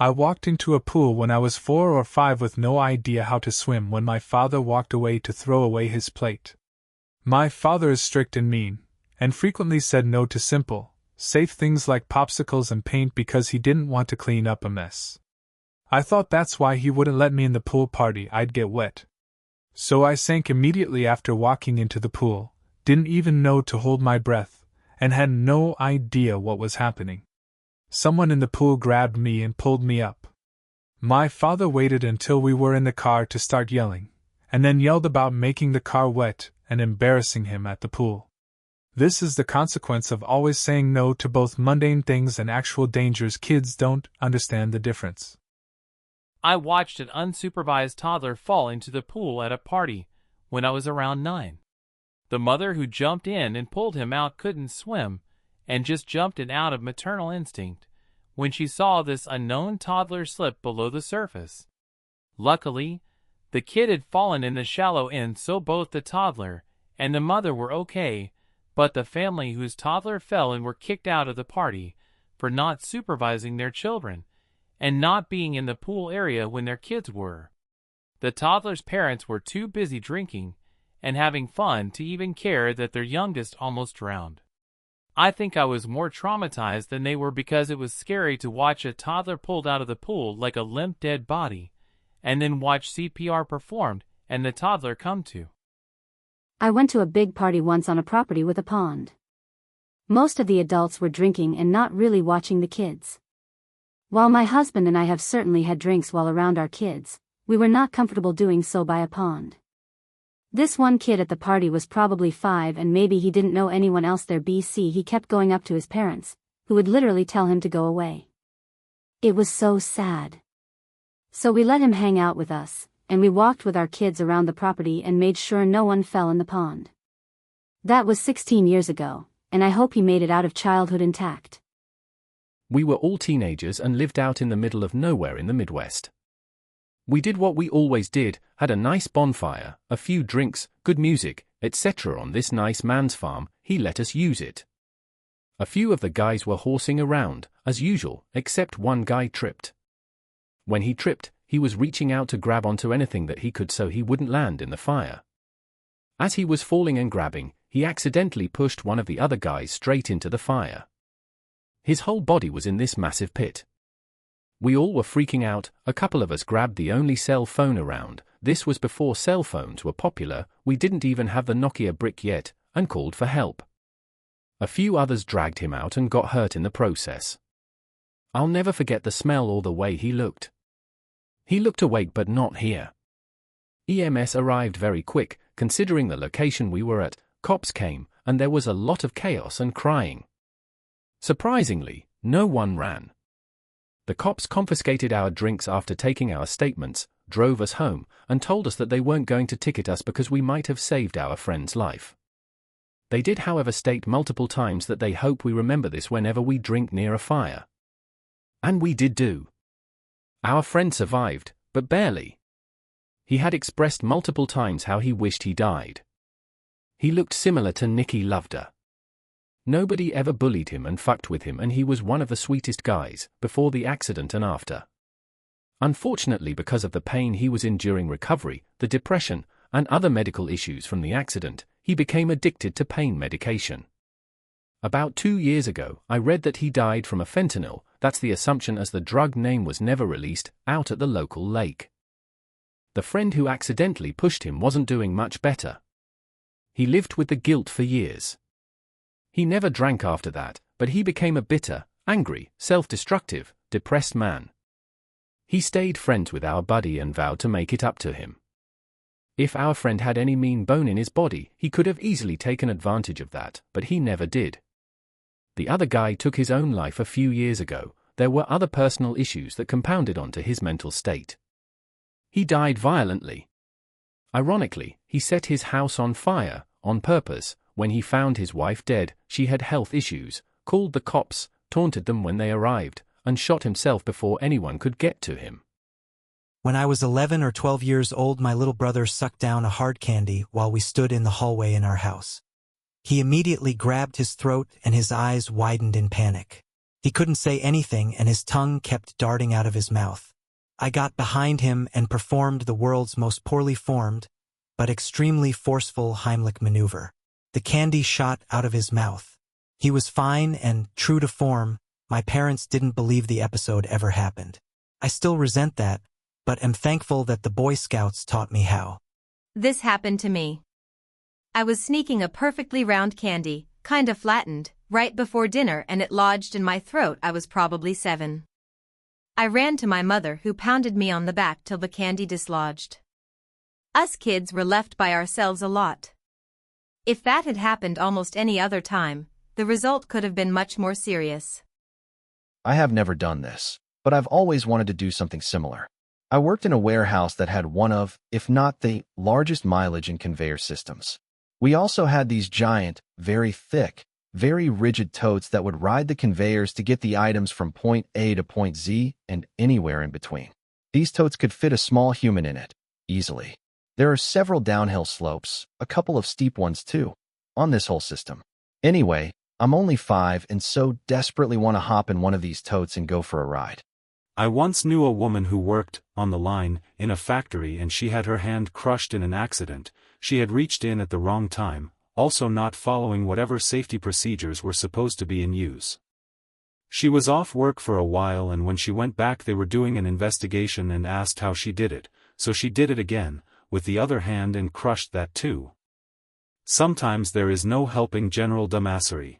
I walked into a pool when I was 4 or 5 with no idea how to swim when my father walked away to throw away his plate. My father is strict and mean, and frequently said no to simple, safe things like popsicles and paint because he didn't want to clean up a mess. I thought that's why he wouldn't let me in the pool party, I'd get wet. So I sank immediately after walking into the pool, didn't even know to hold my breath, and had no idea what was happening. Someone in the pool grabbed me and pulled me up. My father waited until we were in the car to start yelling, and then yelled about making the car wet and embarrassing him at the pool. This is the consequence of always saying no to both mundane things and actual dangers. Kids don't understand the difference. I watched an unsupervised toddler fall into the pool at a party when I was around 9. The mother who jumped in and pulled him out couldn't swim and just jumped in out of maternal instinct when she saw this unknown toddler slip below the surface. Luckily, the kid had fallen in the shallow end, so both the toddler and the mother were okay, but the family whose toddler fell in were kicked out of the party for not supervising their children and not being in the pool area when their kids were. The toddler's parents were too busy drinking and having fun to even care that their youngest almost drowned. I think I was more traumatized than they were because it was scary to watch a toddler pulled out of the pool like a limp dead body, and then watch CPR performed and the toddler come to. I went to a big party once on a property with a pond. Most of the adults were drinking and not really watching the kids. While my husband and I have certainly had drinks while around our kids, we were not comfortable doing so by a pond. This one kid at the party was probably 5 and maybe he didn't know anyone else there. He kept going up to his parents, who would literally tell him to go away. It was so sad. So we let him hang out with us, and we walked with our kids around the property and made sure no one fell in the pond. That was 16 years ago, and I hope he made it out of childhood intact. We were all teenagers and lived out in the middle of nowhere in the Midwest. We did what we always did, had a nice bonfire, a few drinks, good music, etc. on this nice man's farm. He let us use it. A few of the guys were horsing around, as usual, except one guy tripped. When he tripped, he was reaching out to grab onto anything that he could so he wouldn't land in the fire. As he was falling and grabbing, he accidentally pushed one of the other guys straight into the fire. His whole body was in this massive pit. We all were freaking out. A couple of us grabbed the only cell phone around. This was before cell phones were popular. We didn't even have the Nokia brick yet, and called for help. A few others dragged him out and got hurt in the process. I'll never forget the smell or the way he looked. He looked awake but not here. EMS arrived very quick, considering the location we were at. Cops came, and there was a lot of chaos and crying. Surprisingly, no one ran. The cops confiscated our drinks after taking our statements, drove us home, and told us that they weren't going to ticket us because we might have saved our friend's life. They did, however, state multiple times that they hope we remember this whenever we drink near a fire. And we did do. Our friend survived, but barely. He had expressed multiple times how he wished he died. He looked similar to Nicky Loveder. Nobody ever bullied him and fucked with him, and he was one of the sweetest guys, before the accident and after. Unfortunately, because of the pain he was in during recovery, the depression, and other medical issues from the accident, he became addicted to pain medication. About 2 years ago, I read that he died from a fentanyl, that's the assumption as the drug name was never released, out at the local lake. The friend who accidentally pushed him wasn't doing much better. He lived with the guilt for years. He never drank after that, but he became a bitter, angry, self-destructive, depressed man. He stayed friends with our buddy and vowed to make it up to him. If our friend had any mean bone in his body, he could have easily taken advantage of that, but he never did. The other guy took his own life a few years ago. There were other personal issues that compounded onto his mental state. He died violently. Ironically, he set his house on fire, on purpose. When he found his wife dead, she had health issues, called the cops, taunted them when they arrived, and shot himself before anyone could get to him. When I was 11 or 12 years old, my little brother sucked down a hard candy while we stood in the hallway in our house. He immediately grabbed his throat and his eyes widened in panic. He couldn't say anything and his tongue kept darting out of his mouth. I got behind him and performed the world's most poorly formed, but extremely forceful Heimlich maneuver. The candy shot out of his mouth. He was fine and, true to form, my parents didn't believe the episode ever happened. I still resent that, but am thankful that the Boy Scouts taught me how. This happened to me. I was sneaking a perfectly round candy, kinda flattened, right before dinner and it lodged in my throat. I was probably 7. I ran to my mother who pounded me on the back till the candy dislodged. Us kids were left by ourselves a lot. If that had happened almost any other time, the result could have been much more serious. I have never done this, but I've always wanted to do something similar. I worked in a warehouse that had one of, if not the, largest mileage and conveyor systems. We also had these giant, very thick, very rigid totes that would ride the conveyors to get the items from point A to point Z and anywhere in between. These totes could fit a small human in it, easily. There are several downhill slopes, a couple of steep ones too, on this whole system. Anyway, I'm only 5 and so desperately want to hop in one of these totes and go for a ride. I once knew a woman who worked, on the line, in a factory and she had her hand crushed in an accident. She had reached in at the wrong time, also not following whatever safety procedures were supposed to be in use. She was off work for a while and when she went back they were doing an investigation and asked how she did it, so she did it again, with the other hand and crushed that too. Sometimes there is no helping general dumbassery.